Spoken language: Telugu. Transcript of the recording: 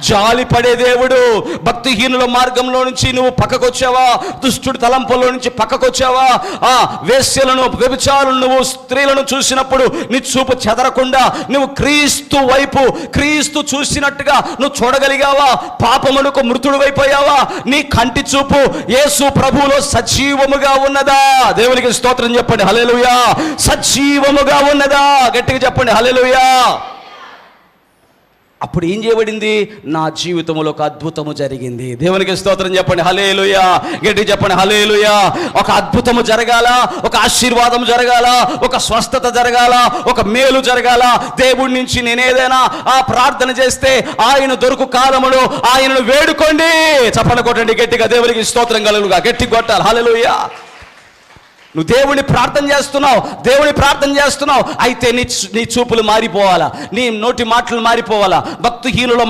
జాలి పడే దేవుడు. భక్తిహీనుల మార్గంలో నుంచి నువ్వు పక్కకొచ్చావా? దుష్టుడి తలంపుల్లో నుంచి పక్కకొచ్చావా? వేశ్యలను, వ్యభిచారులను, నువ్వు స్త్రీలను చూసినప్పుడు నీ చూపు చెదరకుండా నువ్వు క్రీస్తు వైపు, క్రీస్తు చూసినట్టుగా నువ్వు చూడగలిగావా? పాపమునకు మృతుడు అయిపోయావా? నీ కంటి చూపు యేసు ప్రభువులో సజీవముగా ఉన్నదా? దేవునికి స్తోత్రం చెప్పండి, హల్లెలూయా. సజీవముగా ఉన్నదా? గట్టిగా చెప్పండి, హల్లెలూయా. అప్పుడు ఏం చేయబడింది? నా జీవితంలో ఒక అద్భుతము జరిగింది. దేవునికి స్తోత్రం చెప్పండి, హల్లెలూయా. గట్టి చెప్పండి, హల్లెలూయా. ఒక అద్భుతము జరగాల, ఒక ఆశీర్వాదం జరగాల, ఒక స్వస్థత జరగాల, ఒక మేలు జరగాల. దేవుడి నుంచి నేనేదైనా ప్రార్థన చేస్తే ఆయన దొరుకు కాలములో ఆయనను వేడుకోండి. చప్పట్లు కొట్టండి గట్టిగా, దేవునికి స్తోత్రం కలుగుగా. గట్టి కొట్టాలి, హల్లెలూయా. నువ్వు దేవుని ప్రార్థన చేస్తున్నావు అయితే నీ చూపులు మారిపోవాలా, నీ నోటి మాటలు మారిపోవాలా. భక్తిహీనుల